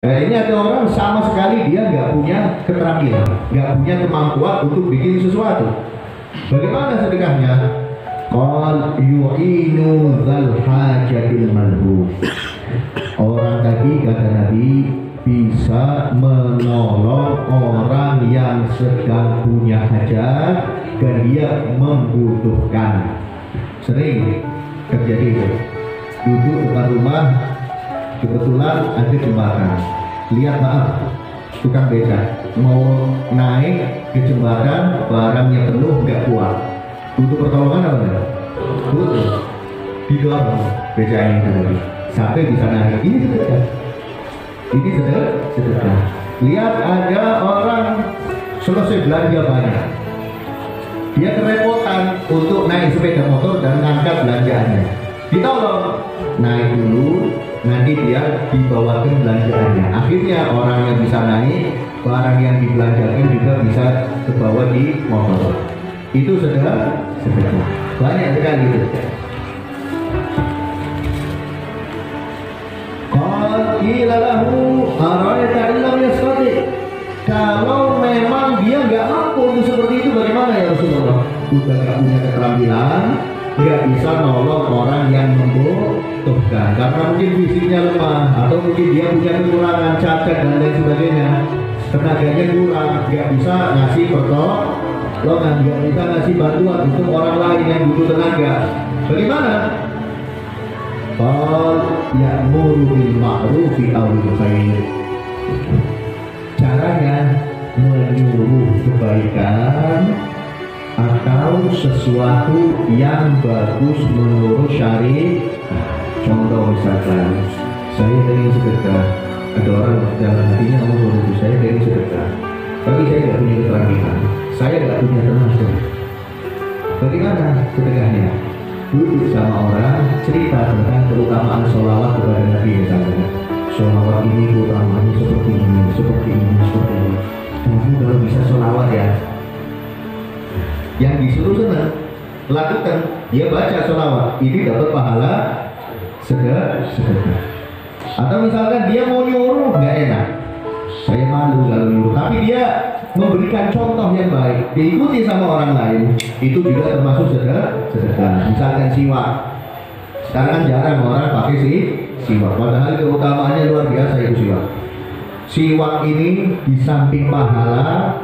Nah, ini ada orang sama sekali dia nggak punya keterampilan, nggak punya kemampuan untuk bikin sesuatu. Bagaimana sedekahnya? Qal yu'inu dzal hajatil malhuf. Orang tadi kata Nabi bisa menolong orang yang sedang punya hajat dan dia membutuhkan. Sering terjadi itu. Duduk depan rumah, kebetulan ada jembatan. Lihat maaf, tukang beca mau naik ke jembatan, barangnya penuh nggak kuat. Butuh pertolongan apa enggak? Butuh. Didorong becanya tadi sampai bisa naik. Ini sedekah. Ini sedekah. Lihat ada orang selesai belanja banyak, dia kerepotan untuk naik sepeda motor dan ngangkat belanjaannya. Ditolong, naik dulu, nanti dia dibawakan belanjaannya. Akhirnya orang yang bisa naik, barang yang dibelanjakan juga bisa terbawa di motor. Itu sedekah. Banyak sekali gitu. Qila lahu araita illam yastati. Kalau memang dia nggak mampu untuk seperti itu, bagaimana ya Rasulullah? Udah nggak punya keterampilan, nggak bisa nolong orang yang membutuhkan karena mungkin fisiknya lemah atau mungkin dia punya kekurangan cacat dan lain sebagainya, tenaganya kurang, nggak bisa ngasih pertolongan, nggak bisa ngasih bantuan untuk orang lain yang butuh tenaga. Bagaimana? Qal ya'muru bil ma'rufi aw bil khair. Caranya menyuruh kebaikan atau sesuatu yang bagus menurut syariat. Contoh misalkan, saya ingin sedekah, ada orang dalam hatinya ngomong saya ingin sedekah, tapi saya tidak punya keterampilan, saya tidak punya tenaga. Bagaimana sedekahnya? Duduk sama orang, cerita tentang keutamaan sholawat kepada Nabi misalnya. Sholawat ini keutamanya seperti ini, seperti ini, seperti ini. Kamu kalau bisa sholawat ya. Yang disuruh senang, lakukan. Dia baca sholawat, ini dapat pahala sedekah. Atau misalkan dia mau nyuruh, nggak enak. Saya malu kalau nyuruh, tapi dia memberikan contoh yang baik, diikuti sama orang lain, itu juga termasuk sedekah. Misalkan siwak, sekarang kan jarang orang pakai siwak, padahal keutamaannya luar biasa itu siwak. Siwak ini di samping pahala,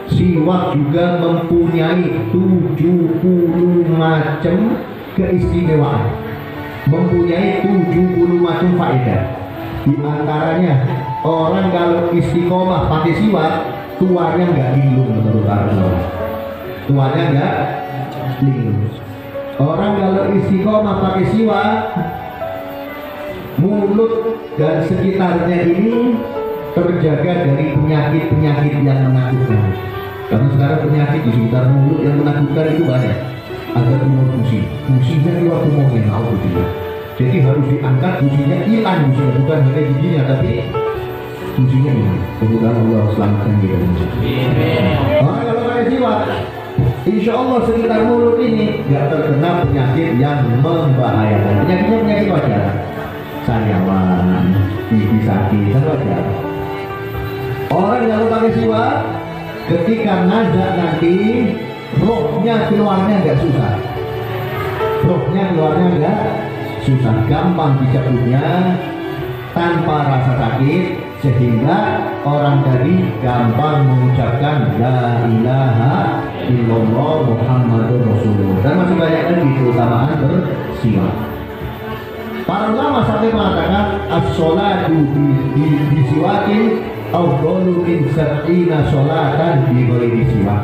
siwak juga mempunyai 70 macam keistimewaan, mempunyai 70 macam faedah. Di antaranya orang kalau istiqomah pakai siwak, tuanya nggak linglung menurut Allah. Tuanya nggak linglung. Orang kalau istiqomah pakai siwak, mulut dan sekitarnya ini terjaga dari penyakit-penyakit yang menakutkan. Karena sekarang penyakit di sekitar mulut yang menakutkan itu banyak. Ada tumor gusi, gusinya keluar tumornya, alhamdulillah. Jadi harus diangkat gusinya, hilang gusinya, bukan hanya giginya tapi gusinya hilang. Semoga Allah selamatkan kita. Nah, kalau pakai siwak, insya Allah sekitar mulut ini nggak terkena penyakit yang membahayakan. Penyakitnya penyakit wajar, sariawan, gigi sakit, dan wajar. Orang yang pakai siwak, ketika ngajak nanti, rohnya keluarnya nggak susah. Rohnya keluarnya nggak susah, gampang dicabutnya tanpa rasa sakit, sehingga orang tadi gampang mengucapkan la ilaha illallah Muhammadur Rasulullah. Dan masih banyak lagi keutamaan bersiwak. Para ulama sampai mengatakan as-sholatu bi siwakin afdalu min sab'ina sholatan bi ghairi siwak.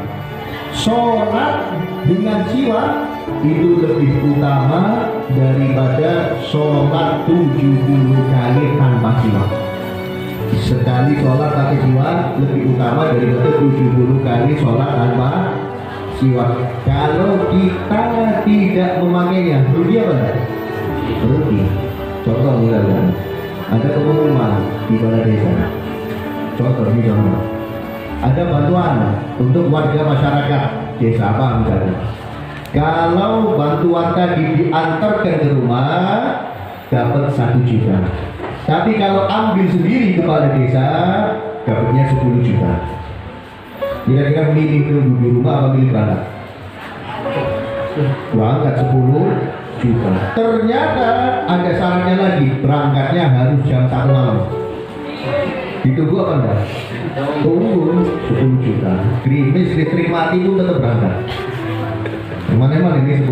Sholat dengan siwak itu lebih utama daripada sholat 70 kali tanpa siwak. Sekali sholat pakai siwak lebih utama daripada 70 kali sholat tanpa siwak. Kalau kita tidak memakainya, rugi apa? Rugi. Contoh misalnya, ada pengumuman di balai desa. Contoh misalnya, ada bantuan untuk warga masyarakat desa apa misalnya. Kalau bantuan tadi diantarkan ke rumah, dapat 1 juta. Tapi kalau ambil sendiri kepala desa, dapatnya 10 juta. Kira-kira milih tunggu di rumah atau milih berangkat? Berangkat 10 juta. Ternyata ada syaratnya lagi, berangkatnya harus jam 1 malam. Ditunggu apa enggak? Tunggu 10 juta. Gerimis listrik mati pun tetap berangkat. Emang ini 10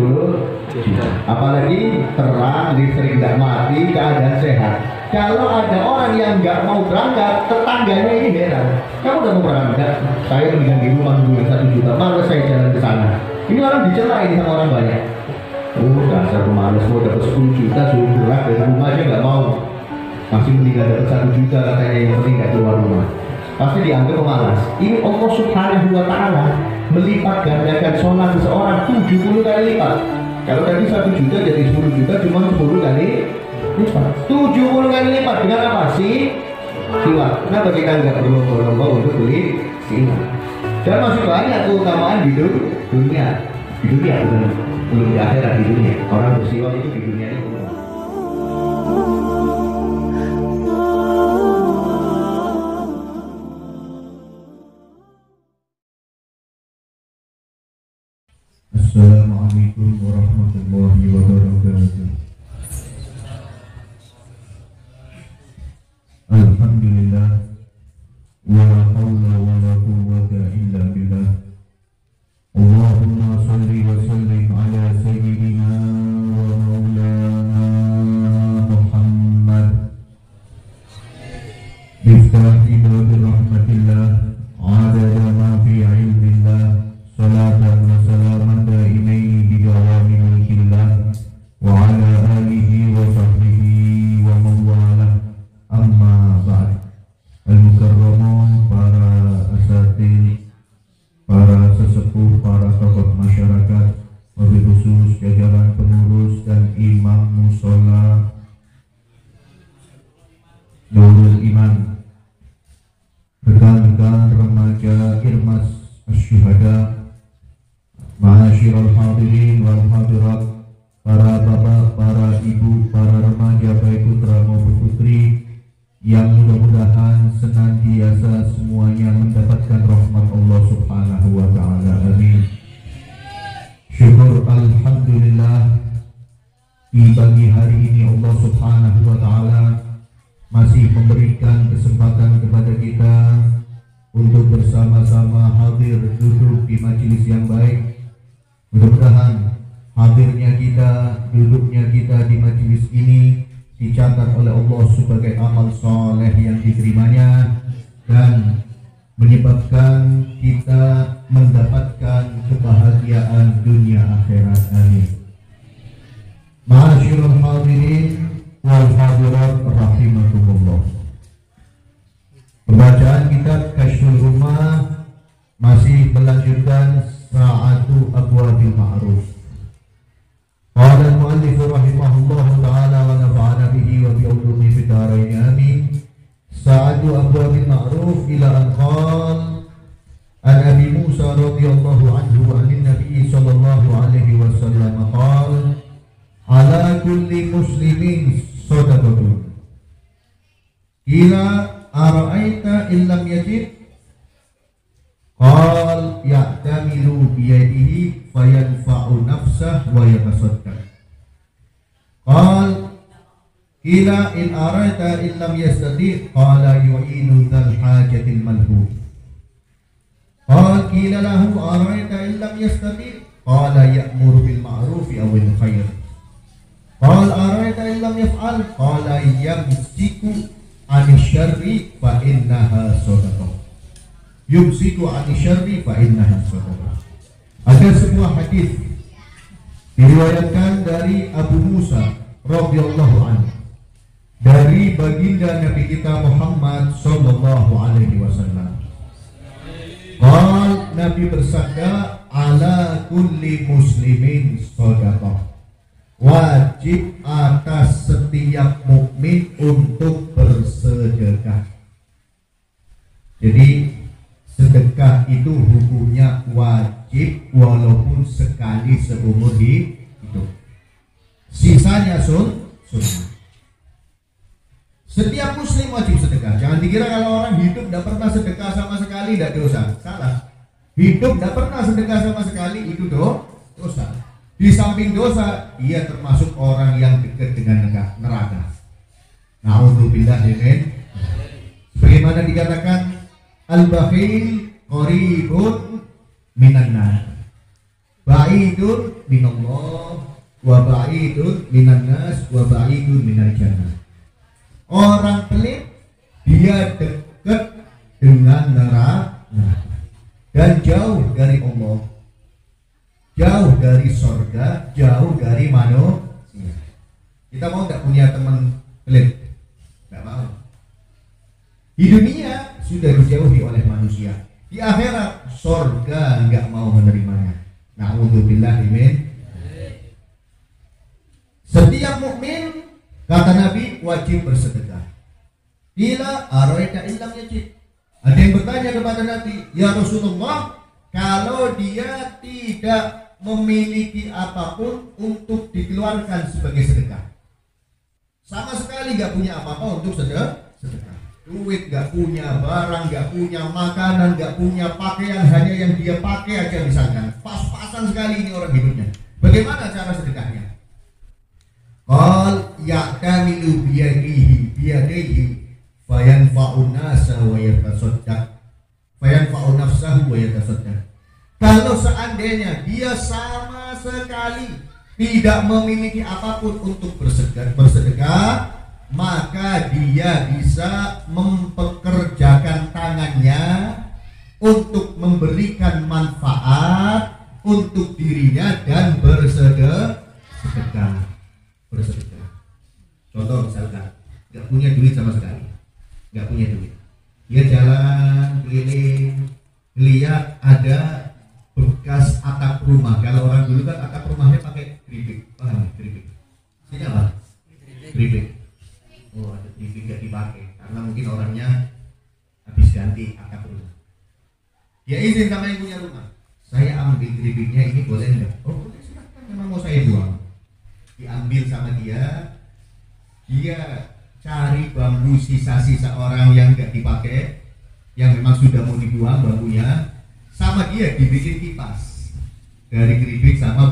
juta. Apalagi terang, listrik nggak mati, keadaan sehat. Kalau ada orang yang nggak mau berangkat, tetangganya ini heran. Kamu udah mau berangkat? Saya meninggal di rumah nunggu 1 juta, malah saya jalan ke sana. Ini orang dicelain sama orang banyak. Oh, dasar pemalas, mau dapat 10 juta suruh gerak dari rumah aja nggak mau. Masih meninggal dapat 1 juta katanya, yang penting nggak keluar rumah. Pasti dianggap pemalas. Ini Allah Subhanahu wa Ta'ala melipat gandakan sholat seseorang 70 kali lipat. Kalau tadi 1 juta jadi 10 juta, cuma 10 kali lipat. 70 kali lipat dengan apa sih? Siwak. Kenapa kita nggak berlomba-lomba untuk beli siwak? Dan masih banyak keutamaan di dunia. Di dunia belum di akhirat, di dunia. Orang bersiwak itu di dunia itu. Assalamualaikum warahmatullahi wabarakatuh. Alhamdulillah, wa la hawla wa la quwwata illa billah. Allahumma salli wa sallim ala sayyidina wa maulana Muhammad. Biftahi babi rahmatillah, adada ma fi ilmillah, salatan wa salaman daimaini bidawami mulkillah, wa ala alihi wa sahbihi wa mawalah. Amma ba'd. Al-mukarramun, para asatidz, para sesepuh, para tokoh masyarakat, wabil khusus jajaran pengurus dan imam musola Nurul Iman, rekan-rekan remaja Irmas Asy-Syuhada, ma'asyiral hadirin wal hadirat, para bapak, para ibu, para remaja baik putra maupun putri, yang mudah-mudahan senantiasa semuanya mendapatkan rahmat Allah Subhanahu wa Ta'ala. Amin. Syukur alhamdulillah, di pagi hari ini Allah Subhanahu wa Ta'ala masih memberikan kesempatan kepada kita untuk bersama-sama hadir duduk di majelis yang baik. Mudah-mudahan hadirnya kita, duduknya kita di majelis ini dicatat oleh Allah sebagai amal soleh yang diterimanya dan menyebabkan kita mendapatkan kebahagiaan dunia akhirat. Amin. Ma'asyiral hadirin wal hadirat rahimakumullah. Pembacaan kitab Kasyful Ghummah masih melanjutkan Sa'atu Abwabil Ma'ruf. Qala al-mu'allif rahimahullah ta'ala wa nafa'ana bihi wa bi'ulumihi fid dharain amin. Sa'atu Abwabil Ma'ruf ila an qala an Abi Musa radhiyallahu anhu wa an Nabi sallallahu alaihi wasallam qala ala kulli muslimin shadaqatun. Ila ara'aita illam yajid qal ya'tamilu biyadihi fayanfa'u nafsah wa yatasaddaq. Qal ila in ara'aita illam yastati qala yu'inu dzal hajatil malhuf. Qal qila lahu ara'aita illam yastati qala ya'muru bil ma'rufi aw bil khair. Qal ara'aita illam yaf'al qala yamsiku 'anil syarri fa innaha shadaqah. Yumsiku 'anil syarri fa innaha shadaqah. Ada sebuah hadis diriwayatkan dari Abu Musa radhiyallahu anhu dari baginda Nabi kita Muhammad sallallahu alaihi wasallam. Nabi bersabda, ala kulli muslimin shadaqah. Wajib atas setiap mukmin untuk bersedekah. Jadi sedekah itu hukumnya wajib walaupun sekali seumur hidup. Sisanya sunnah. Setiap muslim wajib sedekah. Jangan dikira kalau orang hidup tidak pernah sedekah sama sekali tidak dosa. Salah. Hidup tidak pernah sedekah sama sekali itu dosa. Di samping dosa, ia termasuk orang yang dekat dengan neraka. Na'udzubillah min. Sebagaimana dikatakan al-bakhil qaribun minan nar. Ba'idun minallah wa ba'idun minan nas wa ba'idun minal jannah. Orang pelit dia dekat dengan neraka dan jauh dari Allah, jauh dari surga, jauh dari manusia. Kita mau nggak punya teman pelit? Nggak mau. Di dunia sudah dijauhi oleh manusia, di akhirat surga nggak mau menerimanya. Na'udzubillah min. Setiap mukmin, kata Nabi, wajib bersedekah. Bila araita illam yajid. Ada yang bertanya kepada Nabi, ya Rasulullah, kalau dia tidak memiliki apapun untuk dikeluarkan sebagai sedekah, sama sekali gak punya apa-apa untuk sedekah, duit gak punya, barang gak punya, makanan gak punya, pakaian hanya yang dia pakai aja misalkan, pas-pasan sekali ini orang hidupnya. Bagaimana cara sedekahnya? Qal ya'tamilu biyadihi fayanfa'un nasa wa yatasaddaq fayanfa'un nafsahu wa yatasaddaq. Kalau seandainya dia sama sekali tidak memiliki apapun untuk bersedekah, maka dia bisa mempekerjakan tangannya untuk memberikan manfaat untuk dirinya dan bersedekah. Contoh misalkan nggak punya duit sama sekali, nggak punya duit, dia jalan keliling, lihat ada bekas atap rumah. Kalau orang dulu kan atap rumahnya pakai keripik, paham ya? Keripik ini apa? Keripik. Oh, ada keripik nggak dipakai karena mungkin orangnya habis ganti atap rumah. Dia izin sama yang punya rumah, saya ambil keripiknya, ini boleh nggak? Oh boleh, silahkan, memang mau saya buang. Diambil sama dia cari bambu sisa-sisa orang yang nggak dipakai, yang memang sudah mau dibuang bambunya, sama dia dibikin kipas dari keripik sama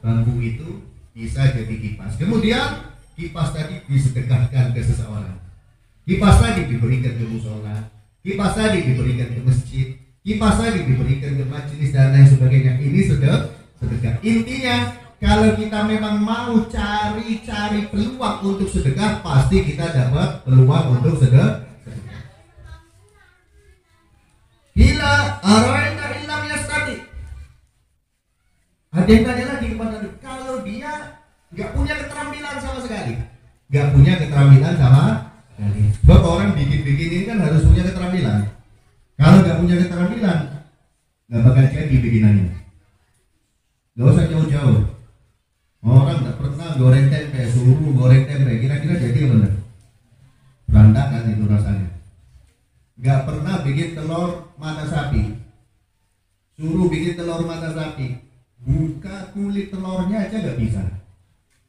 bambu itu bisa jadi kipas. Kemudian kipas tadi disedekahkan ke seseorang, kipas tadi diberikan ke musola, kipas tadi diberikan ke masjid, kipas tadi diberikan ke majelis dan lain sebagainya. Ini sedekah. Intinya, kalau kita memang mau cari peluang untuk sedekah, pasti kita dapat peluang untuk sedekah. Bila araita illam yastati. Ada yang tanya lagi kepada Nabi, kalau dia nggak punya keterampilan sama sekali, nggak punya keterampilan sama sekali. Sebab orang bikin ini kan harus punya keterampilan. Kalau nggak punya keterampilan, nggak bakal jadi bikinannya. Nggak usah jauh-jauh. Orang nggak pernah goreng tempe, suruh goreng tempe, kira-kira jadi apa enggak? Berantakan itu rasanya. Nggak pernah bikin telur mata sapi, suruh bikin telur mata sapi, buka kulit telurnya aja nggak bisa,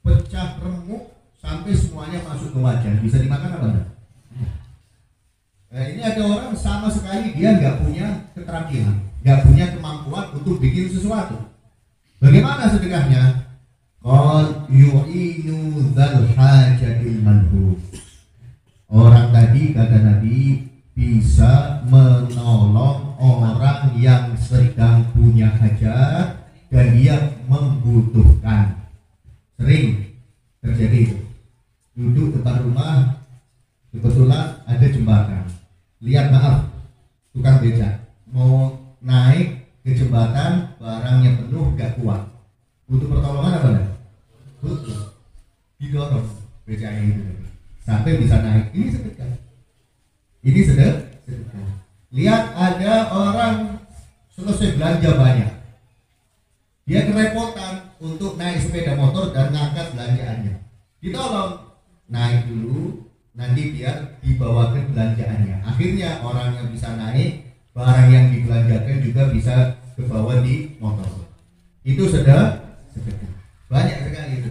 pecah remuk sampai semuanya masuk ke wajan, bisa dimakan apa enggak? Nah, ini ada orang sama sekali dia nggak punya keterampilan, nggak punya kemampuan untuk bikin sesuatu. Bagaimana sedekahnya? Qal yu'inu dzal hajatil manhub. Orang tadi, kata Nabi, bisa menolong orang yang sedang punya hajat dan dia membutuhkan. Sering terjadi itu. Duduk depan rumah, kebetulan ada jembatan. Lihat, maaf, tukang beca mau naik ke jembatan, barangnya penuh, gak kuat, butuh pertolongan apa enggak? Butuh, didorong becanya itu sampai bisa naik. Ini sedekah. Ini sedekah. Lihat, ada orang selesai belanja banyak, dia kerepotan untuk naik sepeda motor dan ngangkat belanjaannya. Ditolong, naik dulu, nanti biar dibawakan belanjaannya. Akhirnya orang yang bisa naik, barang yang dibelanjakan juga bisa kebawa di motor. Itu sedekah. Banyak sekali itu.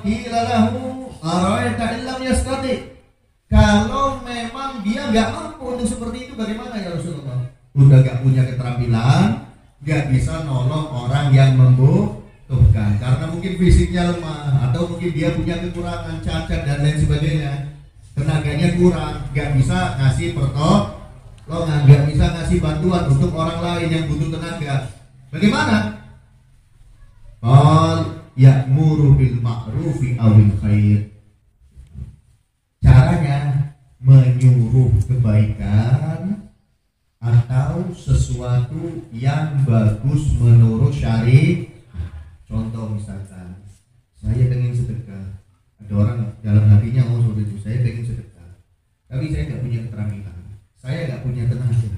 qila lahu araita illam yastati. Kalau memang dia nggak mampu untuk seperti itu, bagaimana ya Rasulullah? Udah nggak punya keterampilan, nggak bisa nolong orang yang membutuhkan karena mungkin fisiknya lemah atau mungkin dia punya kekurangan, cacat dan lain sebagainya, tenaganya kurang, nggak bisa ngasih pertolongan, nggak bisa ngasih bantuan untuk orang lain yang butuh tenaga. Bagaimana? Ya'muru bil ma'rufi awil khair. Caranya menyuruh kebaikan atau sesuatu yang bagus menurut syariat. Contoh misalkan, saya pengen sedekah. Ada orang dalam hatinya mau seperti itu, saya pengen sedekah, tapi saya nggak punya keterampilan, saya nggak punya tenaga.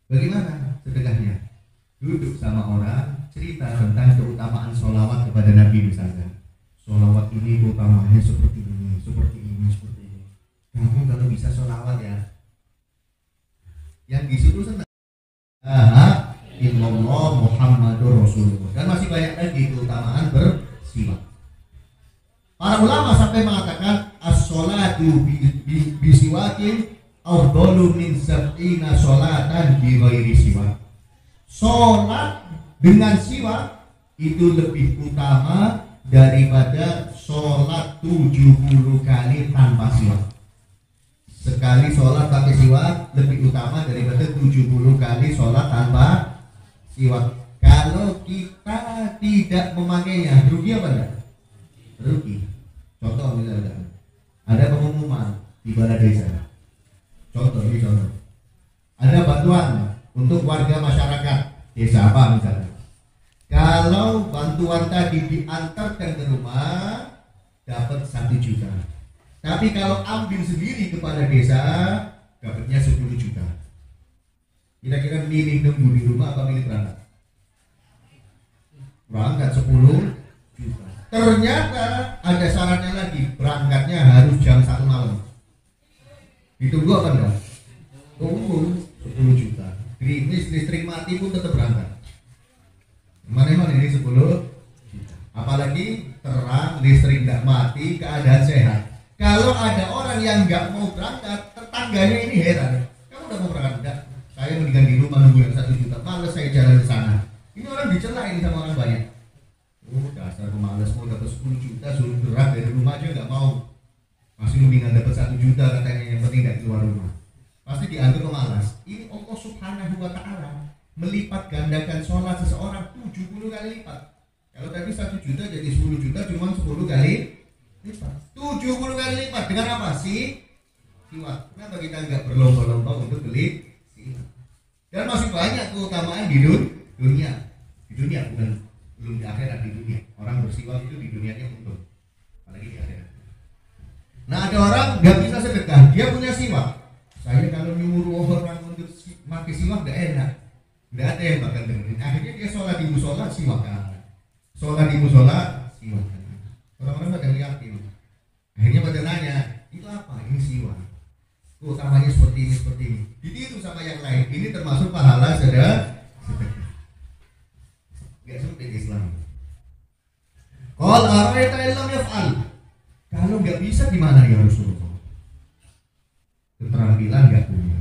Bagaimana sedekahnya? Duduk sama orang, cerita tentang keutamaan sholawat kepada Nabi misalnya. Sholawat ini utamanya seperti ini, seperti ini, seperti ini. Kamu kalau bisa sholawat ya, yang disuruh senang. Illallah Muhammadur Rasulullah. Dan masih banyak lagi keutamaan bersiwak. Para ulama sampai mengatakan as-sholatu bisiwakin afdalu min sab'ina sholatan bi ghairi siwak. Sholat dengan siwak itu lebih utama daripada sholat 70 kali tanpa siwak. Sekali sholat pakai siwak lebih utama daripada 70 kali sholat tanpa siwak. Kalau kita tidak memakainya, rugi apa enggak? Rugi. Contoh misalnya, ada pengumuman di balai desa. Contoh. Ada bantuan untuk warga masyarakat desa apa misalnya. Kalau bantuan tadi diantarkan ke rumah dapat 1 juta. Tapi kalau ambil sendiri kepada desa dapatnya 10 juta. Kira-kira milih nunggu di rumah apa milih berangkat? Berangkat 10 juta. Ternyata ada syaratnya lagi, berangkatnya harus jam 1 malam. Ditunggu apa enggak? Tunggu 10 juta. Listrik mati pun tetap berangkat. Mana ini 10 juta. Apalagi terang, listrik enggak mati, keadaan sehat. Kalau ada orang yang enggak mau berangkat, tetangganya ini heran. Kamu udah mau berangkat enggak? Saya mendingan di rumah nunggu yang 1 juta. Males saya jalan ke sana. Ini orang dicela ini sama orang banyak. Oh dasar pemalas, mau dapat 10 juta suruh gerak dari rumah aja enggak mau. Masih mendingan dapat 1 juta katanya, yang penting enggak keluar rumah. Pasti dianggap pemalas. Ini Allah Subhanahu wa ta'ala melipat gandakan sholat seseorang 70 kali lipat. Kalau tadi 1 juta jadi 10 juta cuma 10 kali lipat. 70 kali lipat dengan apa sih? Siwak. Kenapa kita enggak berlomba-lomba untuk beli siwak? Dan masih banyak keutamaan di dunia. Di dunia bukan belum di akhirat, di dunia. Orang bersiwak itu di dunianya untung. Apalagi di akhirat. Nah ada orang nggak bisa sedekah, dia punya siwak. Saya kalau nyuruh orang untuk pakai siwak nggak enak, nggak ada yang bakal dengerin. Akhirnya dia sholat di musola siwakan, sholat di musola siwakan. Orang-orang pada yakin. Akhirnya pada nanya, itu apa? Ini siwak. Utamanya seperti ini, seperti ini. Ditiru sama yang lain. Ini termasuk pahala sedekah. Gak sempit Islam. Qal araita illam yaf'al. Kalau nggak bisa gimana ya Rasulullah? Keterampilan nggak punya,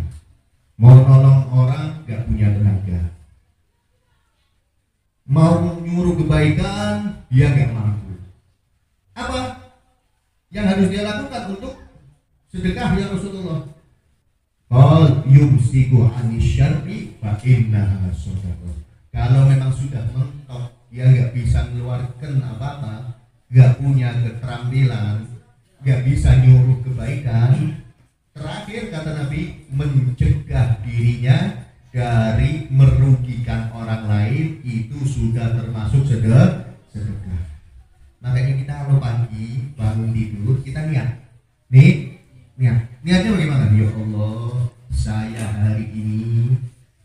mau nolong orang nggak punya tenaga, mau nyuruh kebaikan dia nggak mampu. Apa yang harus dia lakukan untuk sedekah ya Rasulullah? Qal yumsiku anisyarri fa innaha shadaqah. Kalau memang sudah mentok, dia nggak bisa mengeluarkan apa-apa, nggak punya keterampilan, nggak bisa nyuruh kebaikan. Terakhir kata Nabi, mencegah dirinya dari merugikan orang lain itu sudah termasuk sedekah. Makanya kita kalau pagi bangun tidur kita niat. Niatnya bagaimana? Ya Allah, saya hari ini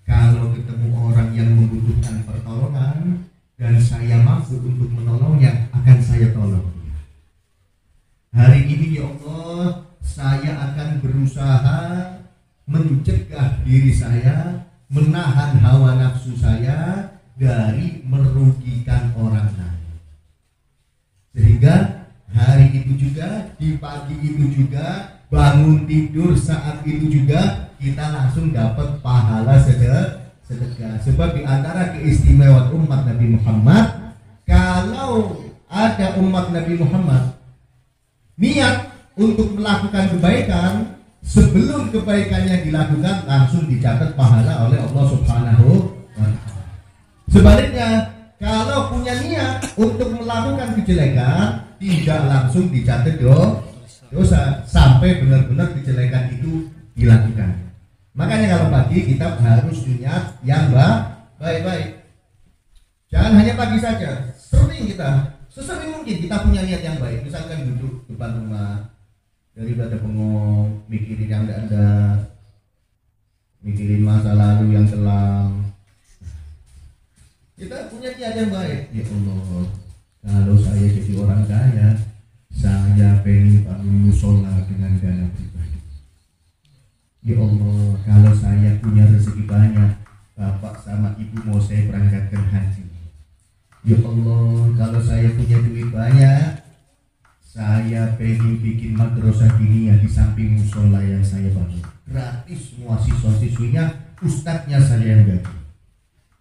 kalau ketemu orang yang membutuhkan pertolongan dan saya mampu untuk menolongnya, akan saya tolong. Hari ini ya Allah, saya akan berusaha mencegah diri saya, menahan hawa nafsu saya dari merugikan orang lain. Sehingga di pagi itu juga, bangun tidur saat itu juga kita langsung dapat pahala sedekah. Sebab di antara keistimewaan umat Nabi Muhammad, kalau ada umat Nabi Muhammad niat untuk melakukan kebaikan, sebelum kebaikannya dilakukan langsung dicatat pahala oleh Allah Subhanahu wa Ta'ala. Sebaliknya, kalau punya niat untuk melakukan kejelekan, tidak langsung dicatat dosa sampai benar-benar kejelekan itu dilakukan. Makanya kalau pagi kita harus niat yang baik-baik. Jangan hanya pagi saja, sering kita, sesering mungkin kita punya niat yang baik. Misalkan duduk depan rumah, daripada bengong, mikirin yang ada, mikirin masa lalu yang kelam. Kita punya niat yang baik. Ya Allah, kalau saya jadi orang kaya, saya pengen bangun musola dengan dana pribadi. Ya Allah, kalau saya punya rezeki banyak, bapak sama ibu mau saya berangkatkan haji. Ya Allah, kalau saya punya duit banyak, saya pengen bikin madrasah diniyah di samping musola yang saya bangun. Gratis semua siswa-siswinya, ustadznya saya yang gaji.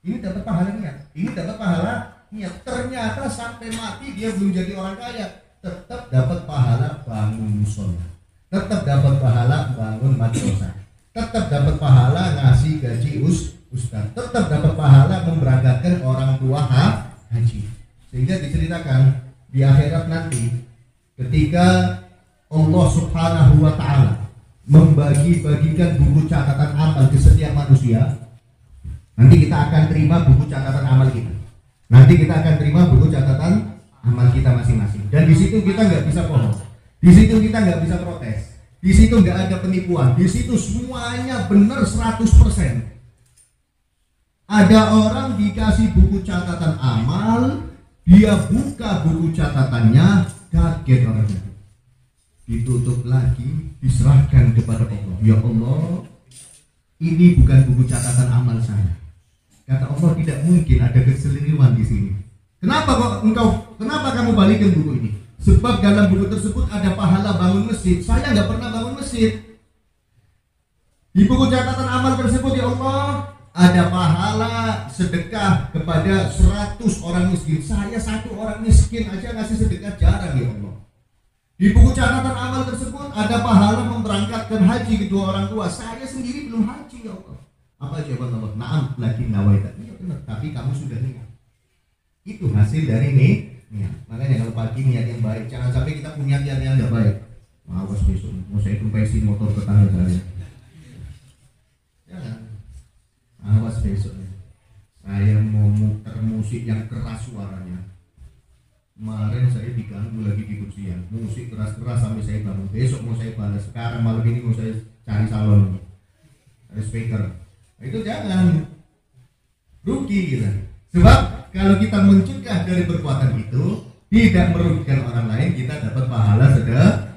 Ini dapat pahala niat. Ini dapat pahala niat. Ternyata sampai mati dia belum jadi orang kaya, tetap dapat pahala bangun musola, tetap dapat pahala bangun madrasah, tetap dapat pahala ngasih gaji ustaz, tetap dapat pahala memberangkatkan orang tua haji. Sehingga diceritakan di akhirat nanti, ketika Allah Subhanahu wa Ta'ala membagi-bagikan buku catatan amal ke setiap manusia, nanti kita akan terima buku catatan amal kita. Nanti kita akan terima buku catatan amal kita masing-masing. Dan di situ kita nggak bisa bohong. Di situ kita nggak bisa protes. Di situ nggak ada penipuan. Di situ semuanya benar 100%. Ada orang dikasih buku catatan amal, dia buka buku catatannya, kaget orangnya. Ditutup lagi, diserahkan kepada Allah. Ya Allah, ini bukan buku catatan amal saya. Kata Allah, tidak mungkin ada keseliriwan di sini. Kenapa kamu balikin buku ini? Sebab dalam buku tersebut ada pahala bangun masjid. Saya nggak pernah bangun masjid. Di buku catatan amal tersebut, ya Allah, ada pahala sedekah kepada 100 orang miskin. Saya 1 orang miskin aja ngasih sedekah jarang, ya Allah. Di buku catatan amal tersebut ada pahala memberangkatkan haji kedua orang tua. Saya sendiri belum haji, ya Allah. Apa jawaban Allah? Naam, lagi nawaita. Iya benar, tapi kamu sudah niat. Itu hasil dari niat. Makanya kalau pagi niat yang baik, jangan sampai kita punya niat yang tidak baik. Awas besok mau saya kempesin motor tetangga saya. Jangan. Awas besok saya mau muter musik yang keras suaranya. Kemarin saya diganggu lagi di kursian, musik keras-keras sampai saya bangun. Besok mau saya balas, sekarang malam ini mau saya cari salon, ada speaker. Itu jangan, rugi kita. Sebab kalau kita mencegah dari perbuatan itu, tidak merugikan orang lain, kita dapat pahala sedekah.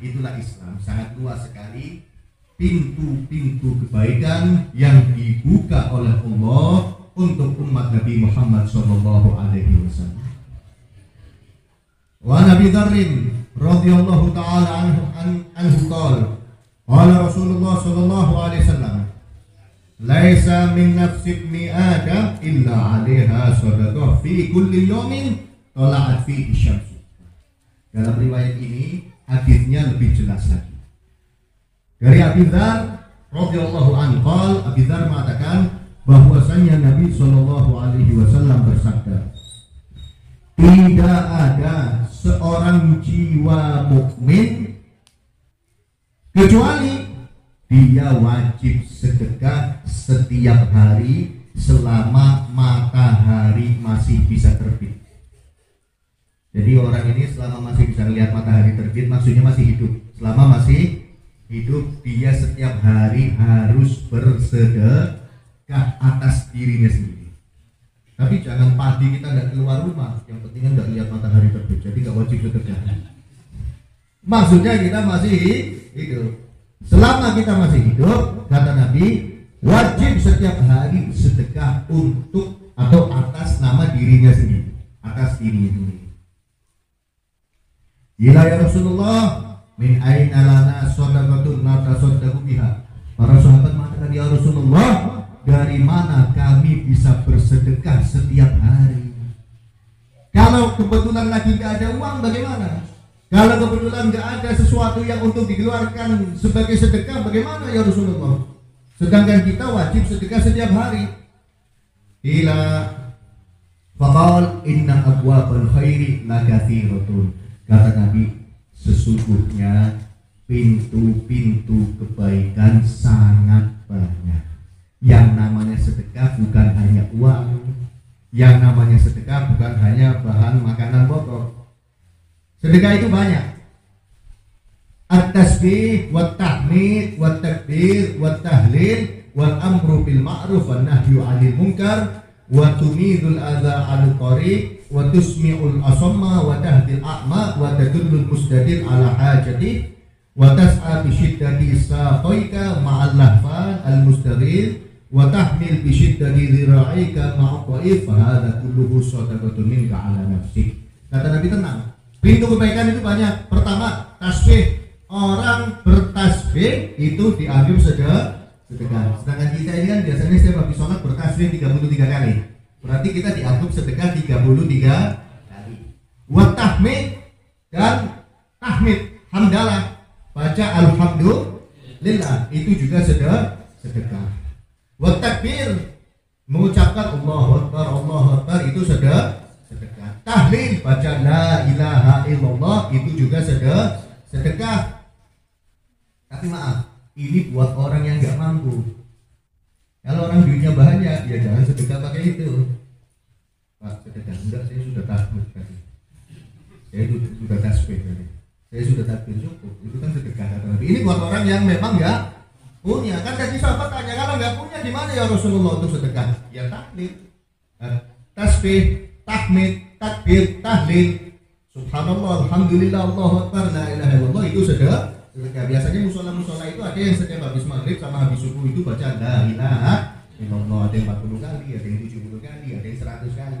Itulah Islam, sangat luas sekali pintu-pintu kebaikan yang dibuka oleh Allah untuk umat Nabi Muhammad SAW. Wa Nabi Dzarrin radhiyallahu ta'ala anhu qala Rasulullah sallallahu alaihi wasallam, laisa min nafsi ibni Adam illa 'alaiha shadaqah fi kulli yawmin tala'at fihi syamsu. Dalam riwayat ini hadisnya lebih jelas lagi. Dari Abi Dzar radhiyallahu anhu, Abi Dzar mengatakan bahwasanya Nabi sallallahu alaihi wasallam bersabda, tidak ada seorang jiwa mukmin kecuali dia wajib sedekah setiap hari selama matahari masih bisa terbit. Jadi orang ini selama masih bisa melihat matahari terbit, maksudnya masih hidup. Selama masih hidup, dia setiap hari harus bersedekah atas dirinya sendiri. Tapi jangan pagi kita nggak keluar rumah, yang penting nggak lihat matahari terbit, jadi nggak wajib sedekah. Maksudnya kita masih hidup. Selama kita masih hidup, kata Nabi, wajib setiap hari sedekah untuk atau atas nama dirinya sendiri, atas dirinya sendiri. Ila ya Rasulullah, min aina lana shadaqatun natasaddaqu biha. Para sahabat mengatakan, ya Rasulullah, dari mana kami bisa bersedekah setiap hari? Kalau kebetulan lagi nggak ada uang, bagaimana? Kalau kebetulan nggak ada sesuatu yang untuk dikeluarkan sebagai sedekah, bagaimana ya Rasulullah? Sedangkan kita wajib sedekah setiap hari. Ila faqal inna abwabal khairi lakatsiratun. Kata Nabi, sesungguhnya pintu-pintu kebaikan sangat banyak. Yang namanya sedekah bukan hanya uang. Yang namanya sedekah bukan hanya bahan makanan pokok. Sedekah itu banyak. At-tasbih, wat-tahmid, wat-takbir, wat-tahlil, wal-amru bil ma'ruf, wan-nahyu 'anil munkar, wa tumidul adza 'anil tariq, wa tusmi'ul asamma, wa tahdil a'ma, wa tadullul mustadir 'ala hajati, wa tas'a bi shiddati saqaika ma'al lahfan al-mustaghil, wa tahmil bi shiddati dhira'ika ma'a dha'if, fa hadha kulluhu shadaqatun minka 'ala nafsik. Kata Nabi, tenang, pintu kebaikan itu banyak. Pertama, tasbih. Orang bertasbih itu dianggap sedekah. Sedangkan kita ini kan biasanya setiap habis sholat bertasbih 33 kali. Berarti kita dianggap sedekah 33 kali. Wa tahmid dan tahmid, hamdalah, baca alhamdulillah, itu juga sedekah. Wa takbir, mengucapkan Allahu Akbar, itu sedekah. Tahlil, baca la ilaha illallah, itu juga sedekah. Tapi maaf, ini buat orang yang nggak mampu. Kalau orang duitnya banyak, ya jangan sedekah pakai itu. Pak, sedekah enggak, saya sudah tahmid tadi. Saya sudah tasbih tadi. Saya sudah takbir, cukup. Itu kan sedekah kata Nabi. Ini buat orang yang memang nggak punya. Kan tadi sahabat tanya, kalau nggak punya gimana ya Rasulullah untuk sedekah? Ya tahlil, tasbih, tahmid, takbir, tahlil, subhanallah, alhamdulillah, Allahu akbar, la ilaha illallah, itu sedekah. Biasanya musola itu ada yang setiap habis maghrib sama habis subuh itu baca la ilaha illallah, ada yang 40 kali, ada yang 70 kali, ada yang 100 kali.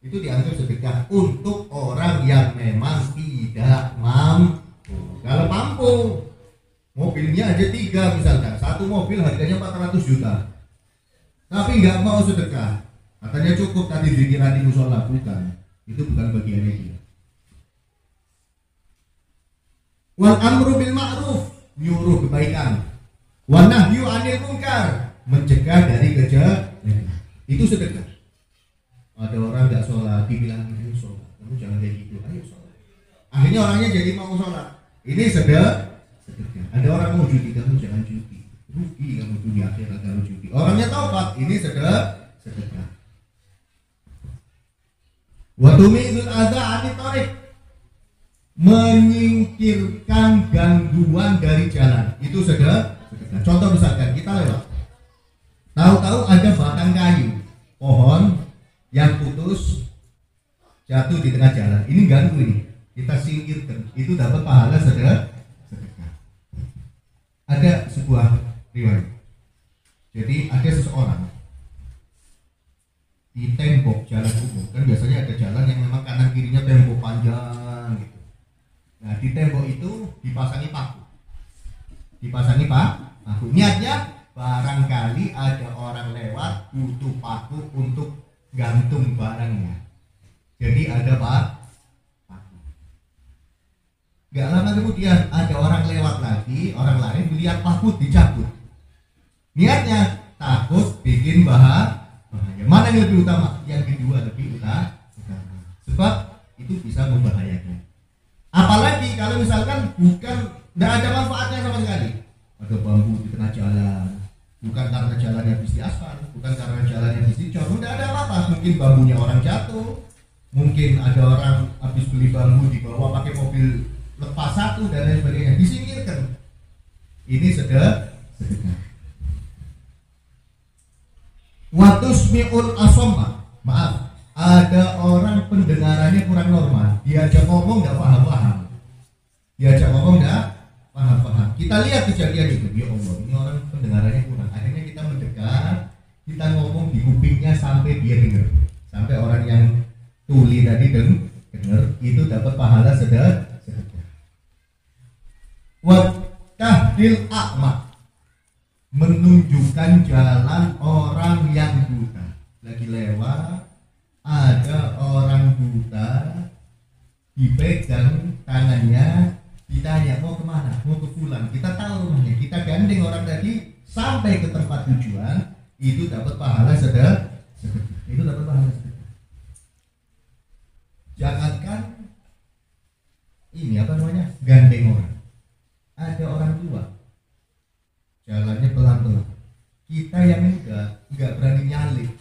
Itu dianggap sedekah untuk orang yang memang tidak mampu. Kalau mampu, mobilnya aja 3 misalkan, satu mobil harganya 400 juta, tapi nggak mau sedekah, katanya cukup tadi dikira di musola. Bukan, itu bukan bagiannya dia. Wal amru bil ma'ruf, nyuruh kebaikan. Wan nahyu 'anil munkar, mencegah dari kejahatan. Itu sedekah. Ada orang enggak sholat, dibilang ayo sholat, kamu jangan kayak gitu, ayo sholat. Akhirnya orangnya jadi mau sholat. Ini sedekah. Ada orang mau judi, kamu jangan judi, rugi kamu dunia akhirat kalau judi. Orangnya taubat, ini sedekah. Wa tumidul adza 'anit tariq, menyingkirkan gangguan dari jalan, itu sedekah. Contoh misalkan kita lewat, tahu-tahu ada batang kayu, pohon yang putus jatuh di tengah jalan, ini ganggu, ini kita singkirkan, itu dapat pahala sedekah. Ada sebuah riwayat, jadi ada seseorang di tembok jalan umum, kan biasanya ada jalan yang memang kanan kirinya tembok panjang gitu. Nah, di tembok itu dipasangi paku. Niatnya barangkali ada orang lewat butuh paku untuk gantung barangnya. Jadi ada paku. Gak lama kemudian ada orang lewat lagi, orang lain melihat paku dicabut. Niatnya takut bikin bahaya. Mana yang lebih utama? Yang kedua lebih utama. Sebab itu bisa membahayakan. Apalagi kalau misalkan tidak ada manfaatnya sama sekali. Ada bambu di tengah jalan, bukan karena jalannya habis diaspal, bukan karena jalannya habis dicor, tidak ada apa-apa. Mungkin bambunya orang jatuh, mungkin ada orang habis beli bambu dibawa pakai mobil lepas satu dan lain sebagainya, disingkirkan. Ini sedekah. Wa tusmi'ul asamma, maaf, ada orang pendengarannya kurang normal, diajak ngomong nggak paham-paham. Kita lihat kejadian itu, ya Allah, ini orang pendengarannya kurang. Akhirnya kita mendekat, kita ngomong di kupingnya sampai dia dengar, sampai orang yang tuli tadi dengar, itu dapat pahala sedekah. yahdil a'ma, menunjukkan jalan orang yang buta. Lagi lewat ada orang buta, dipegang tangannya, ditanya mau kemana, mau ke fulan, kita tahu rumahnya, kita gandeng orang tadi sampai ke tempat tujuan, itu dapat pahala sedekah. Itu dapat pahala sedekah. Jangankan ini gandeng orang. Ada orang tua jalannya pelan-pelan, kita yang muda nggak berani nyalip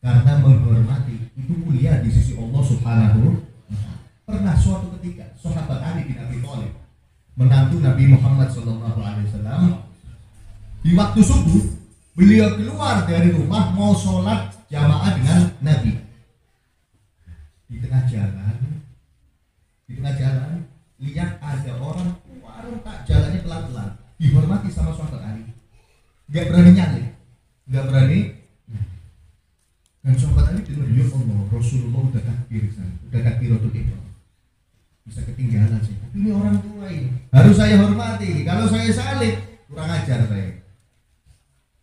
karena menghormati, itu mulia di sisi Allah Subhanahu wa Ta'ala. Pernah suatu ketika sahabat Ali bin Abi Thalib, menantu Nabi Muhammad SAW, di waktu subuh beliau keluar dari rumah mau sholat jamaah dengan Nabi. Di tengah jalan lihat ada orang keluar, tak jalannya pelan-pelan, dihormati sama sahabat Ali, nggak berani nyalip, nggak berani. Dan sahabat Ali dengar, ya Allah, Rasulullah udah takbir untuk itu, bisa ketinggalan sih. Tapi ini orang tua ini harus saya hormati, kalau saya salib kurang ajar saya.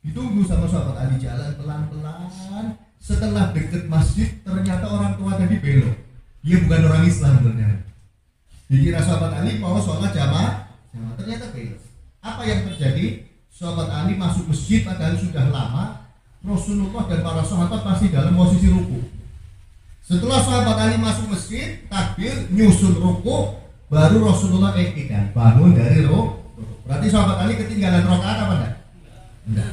Ditunggu sama sahabat Ali, jalan pelan-pelan. Setelah deket masjid, ternyata orang tua tadi belok. Dia bukan orang Islam ternyata. Dikira sahabat Ali mau sholat jamaah, ternyata belok. Apa yang terjadi? Sahabat Ali masuk masjid padahal sudah lama. Rasulullah dan para sahabat masih dalam posisi ruku. Setelah sahabat Ali masuk masjid, takbir, nyusun ruku, baru Rasulullah bangun dari ruku. Berarti sahabat Ali ketinggalan rakaat apa enggak? Enggak.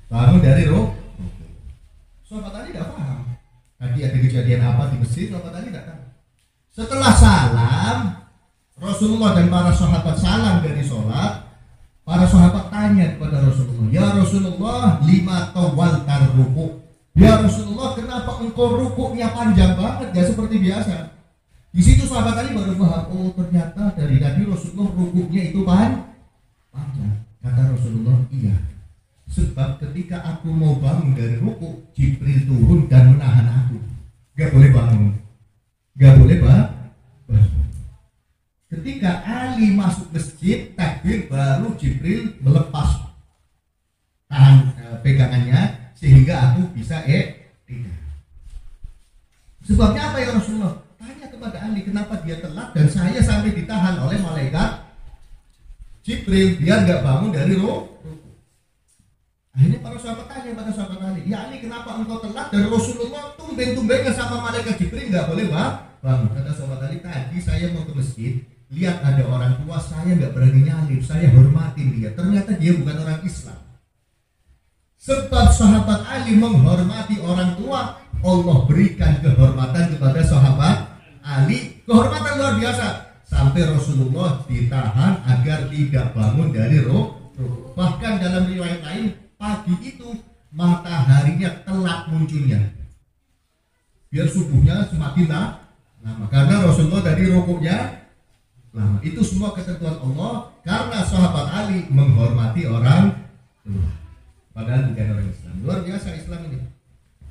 Bangun dari ruku. Sahabat Ali tidak paham. Tadi ada kejadian apa di masjid, sahabat Ali tidak tahu. Setelah salam, Rasulullah dan para sahabat salam dari sholat. Para sahabat tanya kepada Rasulullah, ya Rasulullah, lima tawal ruku. Ya Rasulullah, kenapa engkau rukuknya panjang banget, gak seperti biasa? Di situ sahabat Ali baru paham, oh ternyata dari tadi Rasulullah rukuknya itu panjang. Kata Rasulullah, iya. Sebab ketika aku mau bangun dari rukuk, Jibril turun dan menahan aku. Gak boleh bangun. Gak boleh bangun. Ketika Ali masuk masjid, takbir, baru Jibril melepas tangan pegangannya sehingga aku bisa tidak. Sebabnya apa ya Rasulullah? Tanya kepada Ali kenapa dia telat dan saya sampai ditahan oleh malaikat Jibril biar nggak bangun dari ruku. Akhirnya para sahabat tanya pada sahabat Ali, ya Ali kenapa engkau telat dan Rasulullah tumben-tumbennya sama malaikat Jibril nggak boleh bangun. Kata sahabat Ali, tadi saya mau ke masjid, lihat ada orang tua, saya nggak berani nyalip, saya hormatin dia. Ternyata dia bukan orang Islam. Sebab sahabat Ali menghormati orang tua, Allah berikan kehormatan kepada sahabat Ali, kehormatan luar biasa. Sampai Rasulullah ditahan agar tidak bangun dari ruku. Bahkan dalam riwayat lain, pagi itu mataharinya telat munculnya, biar subuhnya semakin lama. Karena Rasulullah dari rukuknya lama. Itu semua ketentuan Allah karena sahabat Ali menghormati orang tua. Padahal bukan orang Islam. Luar biasa Islam ini.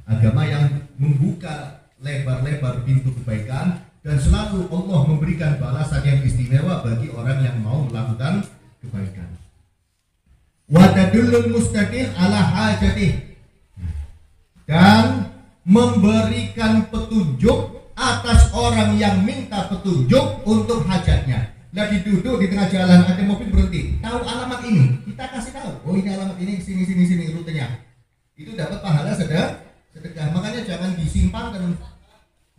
Agama yang membuka lebar-lebar pintu kebaikan dan selalu Allah memberikan balasan yang istimewa bagi orang yang mau melakukan kebaikan. Wa tadullul mustaqim ala hajatih, dan memberikan petunjuk atas orang yang minta petunjuk untuk hajatnya. Lagi duduk di tengah jalan, ada mobil berhenti, tahu alamat ini, kita kasih tahu, oh ini alamat ini, sini rutenya. Itu dapat pahala sedekah. Makanya jangan disimpang.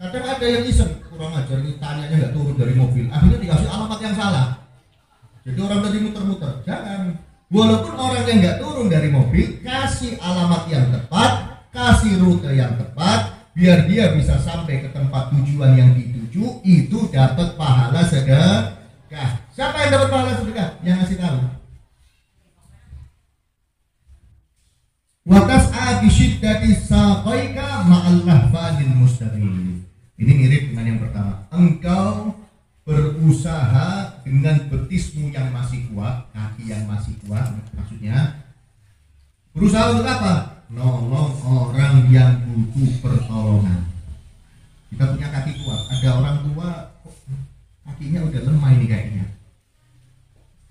Kadang ada yang iseng, kurang ajar, ini tanyanya nggak turun dari mobil, akhirnya dikasih alamat yang salah. Jadi orang tadi muter-muter. Jangan. Walaupun orang yang nggak turun dari mobil, kasih alamat yang tepat, kasih rute yang tepat, biar dia bisa sampai ke tempat tujuan yang dituju. Itu dapat pahala sedekah. Siapa yang dapat pahala sedekah? Yang ngasih tahu. Wa tas'a bi syiddati saqaika ma'al lahfanil mustaqim. Ini mirip dengan yang pertama. Engkau berusaha dengan betismu yang masih kuat, kaki yang masih kuat, maksudnya berusaha untuk apa? Nolong orang yang butuh pertolongan. Kita punya kaki kuat, ada orang tua kakinya udah lemah ini kayaknya.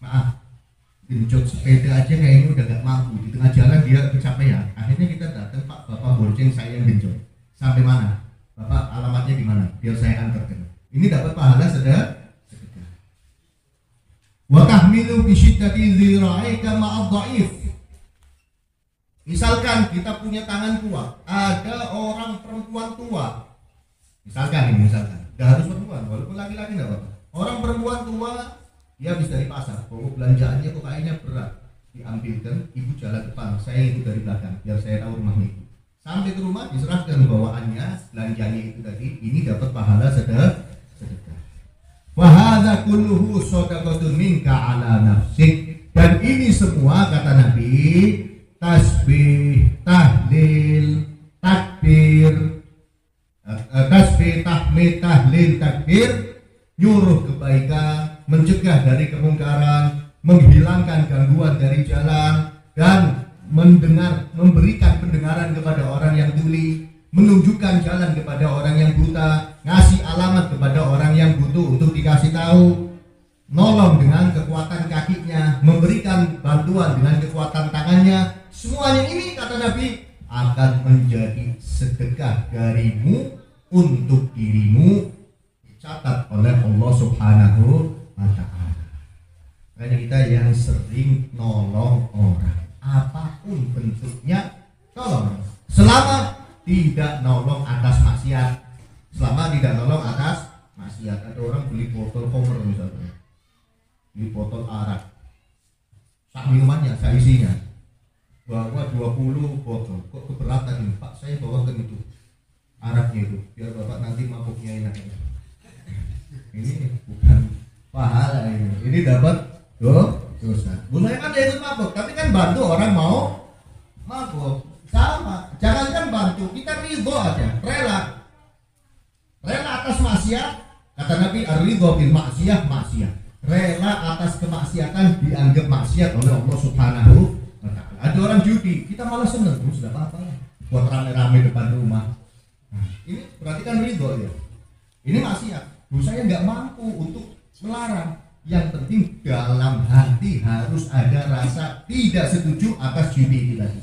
Maaf, genjot sepeda aja kayaknya udah gak mampu, di tengah jalan dia kecapean. Akhirnya kita datang, Pak, Bapak bonceng saya yang genjot. Sampai mana? Bapak alamatnya di mana? Biar saya antarkan. Ini dapat pahala sedekah. Wa tahmilu bi syiddati dzira'ika ma'ad dha'if. Misalkan kita punya tangan tua, ada orang perempuan tua. Misalkan, enggak harus perempuan, walaupun laki-laki enggak apa-apa. Orang perempuan tua, dia habis dari pasar, pokok belanjaannya kok kayaknya berat. Diambilkan, ibu jalan depan, saya ikut dari belakang, biar saya tahu rumahnya ibu. Sampai ke rumah diserahkan bawaannya, belanjanya itu tadi, ini dapat pahala sedekah. Wa hadza kulluhu shadaqatun minka ala nafsik. Dan ini semua kata Nabi, tasbih, tahlil, takbir, tasbih, tahmid, tahlil, takbir, nyuruh kebaikan, mencegah dari kemungkaran, menghilangkan gangguan dari jalan, dan memberikan pendengaran kepada orang yang tuli, menunjukkan jalan kepada orang yang buta, ngasih alamat kepada orang yang butuh untuk dikasih tahu, nolong dengan kekuatan kakinya, memberikan bantuan dengan kekuatan tangannya. Semuanya ini kata Nabi akan menjadi sedekah darimu untuk dirimu, dicatat oleh Allah Subhanahu wa ta'ala. Makanya kita yang sering nolong orang, apapun bentuknya, tolong. Selama tidak nolong atas maksiat, selama tidak nolong atas maksiat. Ada orang beli botol Homer misalnya, beli botol arak, sak minumannya, sak isinya, bawa 20 botol, kok keberatan ini Pak, saya bawakan itu araknya itu, biar Bapak nanti mabuknya enak. Ini bukan pahala ini dapat dosa. Bukannya kan dia ikut mabuk, tapi kan bantu orang mau mabuk. Sama, jangankan bantu, kita ridho aja, rela atas maksiat. Kata Nabi, ar-ridho bil maksiat. Rela atas kemaksiatan dianggap maksiat oleh Allah Subhanahu wa ta'ala. Ada orang judi, kita malah seneng, sudah apa-apa buat rame-rame depan rumah. Ini berarti kan ridho ya. Ini maksiat. Saya nggak mampu untuk melarang. Yang penting dalam hati harus ada rasa tidak setuju atas judi itu tadi,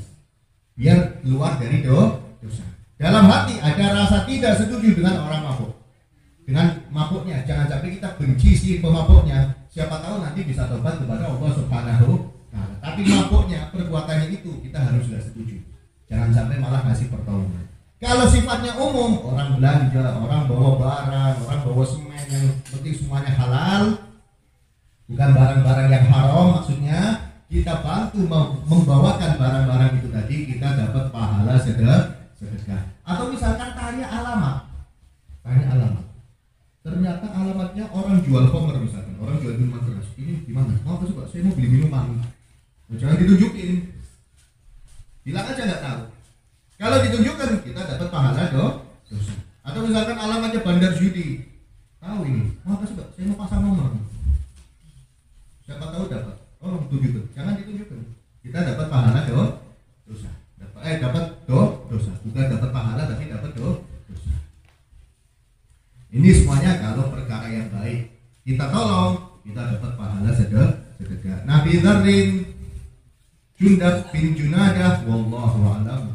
biar keluar dari dosa. Dalam hati ada rasa tidak setuju dengan orang mabuk, dengan mabuknya. Jangan sampai kita benci si pemabuknya. Siapa tahu nanti bisa tobat kepada Allah Subhanahu wa ta'ala. Tapi mabuknya, perbuatannya itu kita harus sudah setuju. Jangan sampai malah ngasih pertolongan. Kalau sifatnya umum, orang belanja, orang bawa barang, orang bawa semen, yang penting semuanya halal, bukan barang-barang yang haram, maksudnya kita bantu membawakan barang-barang itu tadi, kita dapat pahala sedekah. Atau misalkan tanya alamat, ternyata alamatnya orang jual homer misalkan, orang jual minuman keras. Ini gimana? Mau apa sih Pak? Saya mau beli minuman. Jangan ditunjukin, bilang aja nggak tahu. Kalau ditunjukkan kita dapat pahala dosa. Atau misalkan alamatnya bandar judi, tahu ini, mau apa sih Pak? Saya mau pasang nomor. Siapa tahu dapat. Oh, tunjukkan. Jangan ditunjukkan. Kita dapat pahala dosa. Dapat dosa. Bukan dapat pahala tapi dapat dosa. Ini semuanya kalau perkara yang baik kita tolong, kita dapat pahala sedekah. Nabi Dzarrin Jundab bin Junadah wallahu a'lam.